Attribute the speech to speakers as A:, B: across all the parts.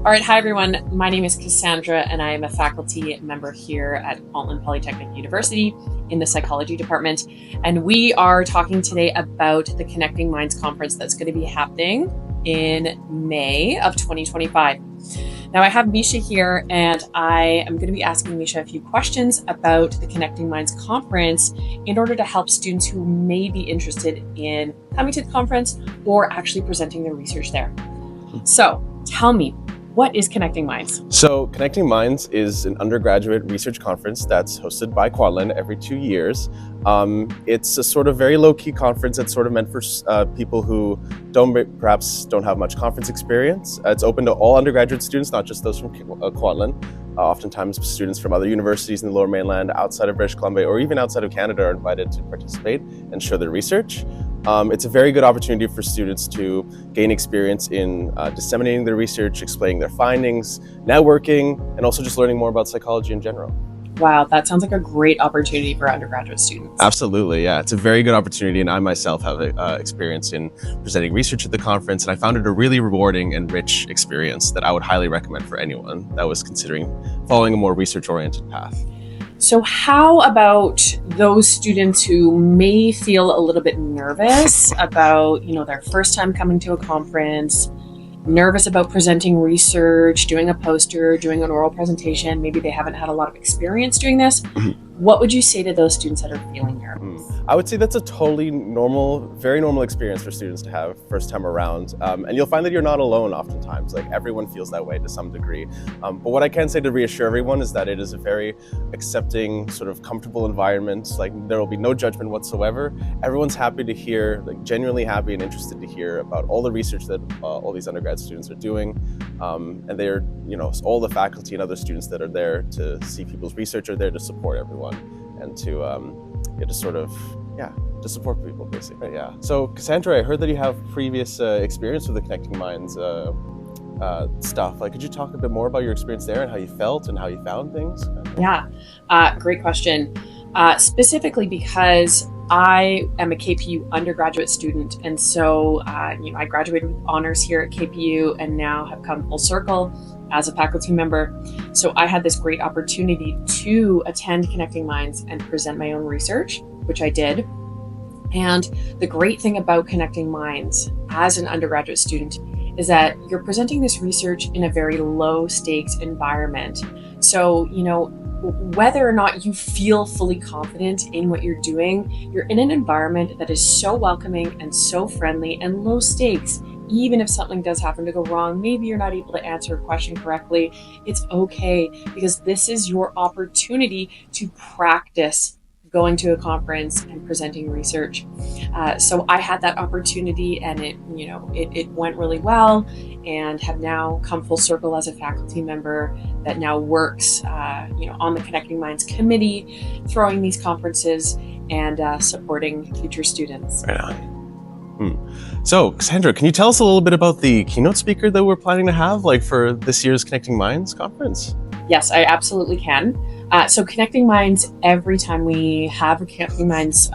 A: All right, hi everyone. My name is Cassandra and I am a faculty member here at Kwantlen Polytechnic University in the psychology department. And we are talking today about the Connecting Minds conference that's going to be happening in May of 2025. Now I have Misha here and I am going to be asking Misha a few questions about the Connecting Minds conference in order to help students who may be interested in coming to the conference or actually presenting their research there. So tell me, what is Connecting Minds?
B: So Connecting Minds is an undergraduate research conference that's hosted by Kwantlen every 2 years. It's a sort of very low-key conference that's sort of meant for people who perhaps don't have much conference experience. It's open to all undergraduate students, not just those from Kwantlen. Oftentimes students from other universities in the Lower Mainland, outside of British Columbia, or even outside of Canada are invited to participate and show their research. It's a very good opportunity for students to gain experience in disseminating their research, explaining their findings, networking, and also just learning more about psychology in general.
A: Wow, that sounds like a great opportunity for undergraduate students.
B: Absolutely, yeah. It's a very good opportunity, and I myself have experience in presenting research at the conference, and I found it a really rewarding and rich experience that I would highly recommend for anyone that was considering following a more research-oriented path.
A: So how about those students who may feel a little bit nervous about, their first time coming to a conference, nervous about presenting research, doing a poster, doing an oral presentation, maybe they haven't had a lot of experience doing this? What would you say to those students that are feeling nervous?
B: I would say that's a totally normal, very normal experience for students to have first time around. And you'll find that you're not alone oftentimes. Like, everyone feels that way to some degree. But what I can say to reassure everyone is that it is a very accepting, sort of comfortable environment. Like, there will be no judgment whatsoever. Everyone's happy to hear, like genuinely happy and interested to hear about all the research that all these undergrad students are doing. And they're, all the faculty and other students that are there to see people's research are there to support everyone and to to support people basically. Yeah. So Cassandra, I heard that you have previous experience with the Connecting Minds stuff. Like, could you talk a bit more about your experience there and how you felt and how you found things?
A: Yeah, great question. Specifically because I am a KPU undergraduate student, and so I graduated with honors here at KPU and now have come full circle as a faculty member. So I had this great opportunity to attend Connecting Minds and present my own research, which I did. And the great thing about Connecting Minds as an undergraduate student is that you're presenting this research in a very low stakes environment. So, whether or not you feel fully confident in what you're doing, you're in an environment that is so welcoming and so friendly and low stakes. Even if something does happen to go wrong, maybe you're not able to answer a question correctly, it's okay, because this is your opportunity to practice going to a conference and presenting research. So I had that opportunity, and it went really well, and have now come full circle as a faculty member that now works on the Connecting Minds committee, throwing these conferences and supporting future students.
B: Right on. So Cassandra, can you tell us a little bit about the keynote speaker that we're planning to have for this year's Connecting Minds conference?
A: Yes, I absolutely can. So Connecting Minds, every time we have a Connecting Minds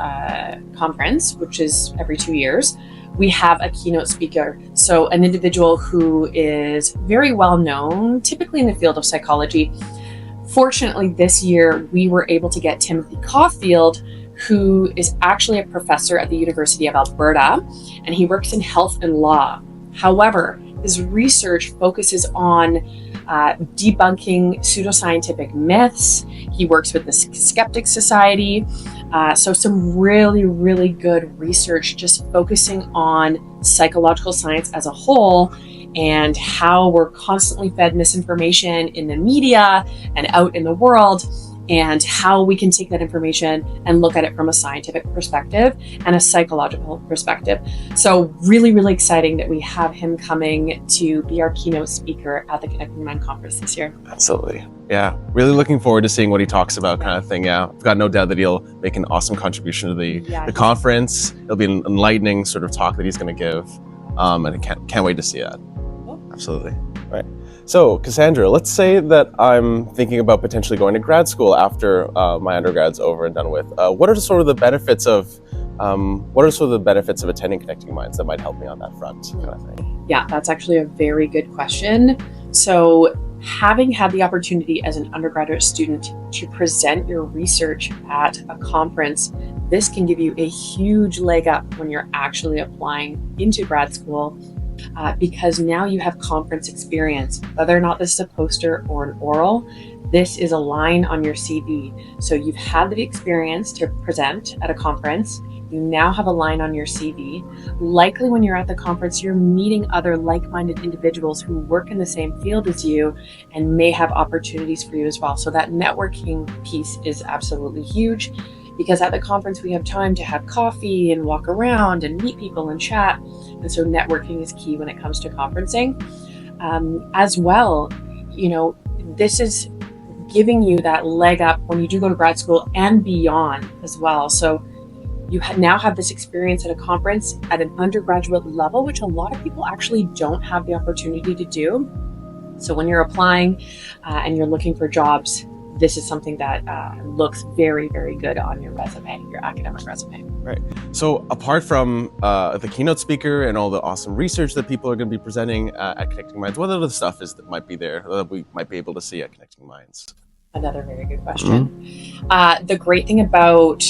A: conference, which is every 2 years, we have a keynote speaker. So an individual who is very well known, typically in the field of psychology. Fortunately, this year, we were able to get Timothy Caulfield, who is actually a professor at the University of Alberta, and he works in health and law. However, his research focuses on debunking pseudoscientific myths. He works with the Skeptic Society. So some really, really good research just focusing on psychological science as a whole and how we're constantly fed misinformation in the media and out in the world, and how we can take that information and look at it from a scientific perspective and a psychological perspective. So really, really exciting that we have him coming to be our keynote speaker at the Connecting Mind conference this year.
B: Absolutely. Yeah, really looking forward to seeing what he talks about, kind of thing. Yeah, I've got no doubt that he'll make an awesome contribution to the conference. It'll be an enlightening sort of talk that he's going to give, and I can't wait to see that. Absolutely. Right. So Cassandra, let's say that I'm thinking about potentially going to grad school after my undergrad's over and done with. What are sort of the benefits of attending Connecting Minds that might help me on that front, kind of thing?
A: Yeah, that's actually a very good question. So, having had the opportunity as an undergraduate student to present your research at a conference, this can give you a huge leg up when you're actually applying into grad school, because now you have conference experience. Whether or not this is a poster or an oral, this is a line on your CV. So you've had the experience to present at a conference. You now have a line on your CV. Likely when you're at the conference, you're meeting other like-minded individuals who work in the same field as you and may have opportunities for you as well. So that networking piece is absolutely huge, because at the conference we have time to have coffee and walk around and meet people and chat. And so networking is key when it comes to conferencing. As well, this is giving you that leg up when you do go to grad school and beyond as well. So you now have this experience at a conference at an undergraduate level, which a lot of people actually don't have the opportunity to do. So when you're applying and you're looking for jobs, this is something that looks very, very good on your resume, your academic resume.
B: Right. So apart from the keynote speaker and all the awesome research that people are going to be presenting at Connecting Minds, what other stuff is that might be there that we might be able to see at Connecting Minds?
A: Another very good question. The great thing about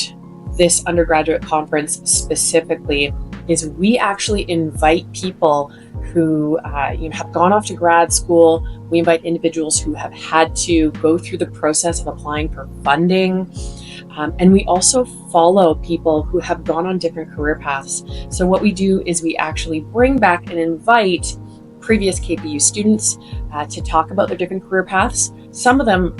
A: this undergraduate conference specifically is we actually invite people who have gone off to grad school. We invite individuals who have had to go through the process of applying for funding. And we also follow people who have gone on different career paths. So what we do is we actually bring back and invite previous KPU students to talk about their different career paths. Some of them,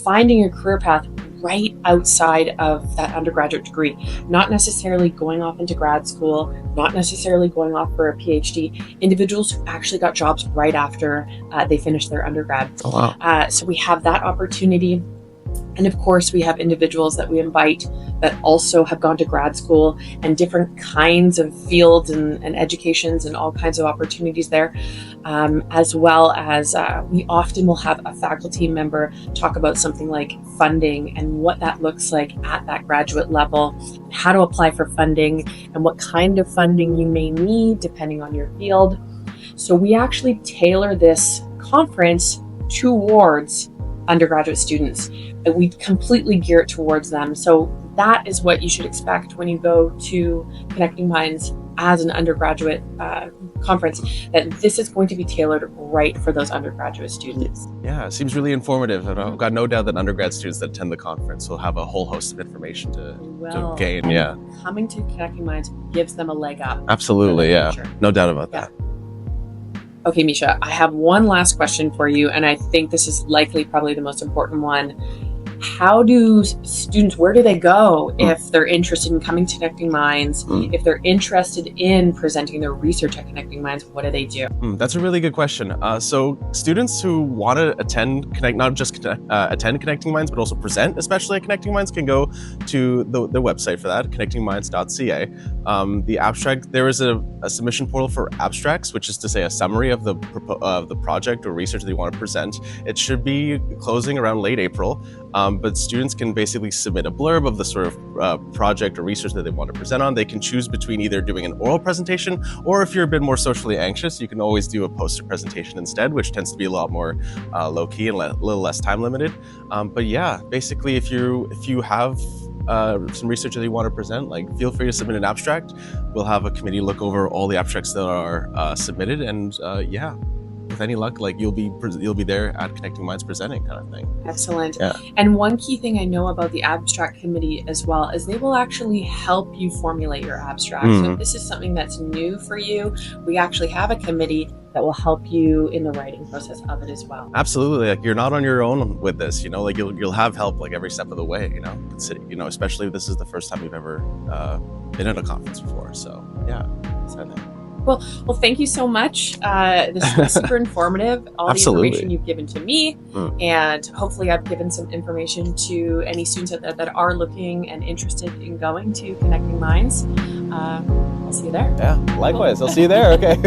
A: finding your career path right outside of that undergraduate degree, not necessarily going off into grad school, not necessarily going off for a PhD, individuals who actually got jobs right after they finished their undergrad.
B: Oh, wow.
A: So we have that opportunity. And of course, we have individuals that we invite that also have gone to grad school and different kinds of fields and educations and all kinds of opportunities there, as well as we often will have a faculty member talk about something like funding and what that looks like at that graduate level, how to apply for funding and what kind of funding you may need depending on your field. So we actually tailor this conference towards undergraduate students. We completely gear it towards them. So that is what you should expect when you go to Connecting Minds as an undergraduate conference, that this is going to be tailored right for those undergraduate students.
B: Yeah, it seems really informative. And I've got no doubt that undergrad students that attend the conference will have a whole host of information to gain.
A: And
B: yeah.
A: Coming to Connecting Minds gives them a leg up.
B: Absolutely, yeah. No doubt about that.
A: Okay, Misha, I have one last question for you, and I think this is likely probably the most important one. How do students, where do they go if they're interested in coming to Connecting Minds? If they're interested in presenting their research at Connecting Minds, what do they do?
B: That's a really good question. So students who want to attend not just attend Connecting Minds, but also present, especially at Connecting Minds, can go to the website for that, connectingminds.ca. The abstract, there is a submission portal for abstracts, which is to say a summary of the project or research they want to present. It should be closing around late April. But students can basically submit a blurb of the sort of project or research that they want to present on. They can choose between either doing an oral presentation, or if you're a bit more socially anxious, you can always do a poster presentation instead, which tends to be a lot more low-key and a little less time-limited. But yeah, basically, if you have some research that you want to present, feel free to submit an abstract. We'll have a committee look over all the abstracts that are submitted, and yeah. With any luck, you'll be there at Connecting Minds presenting, kind of thing.
A: Excellent.
B: Yeah.
A: And one key thing I know about the abstract committee as well is they will actually help you formulate your abstract. So if this is something that's new for you, we actually have a committee that will help you in the writing process of it as well.
B: Absolutely. You're not on your own with this, you'll have help every step of the way, especially if this is the first time you've ever been at a conference before. So yeah.
A: Well, thank you so much. This was super informative. All
B: Absolutely.
A: The information you've given to me, and hopefully I've given some information to any students out there that are looking and interested in going to Connecting Minds. I'll see you there.
B: Yeah, likewise. I'll see you there. Okay.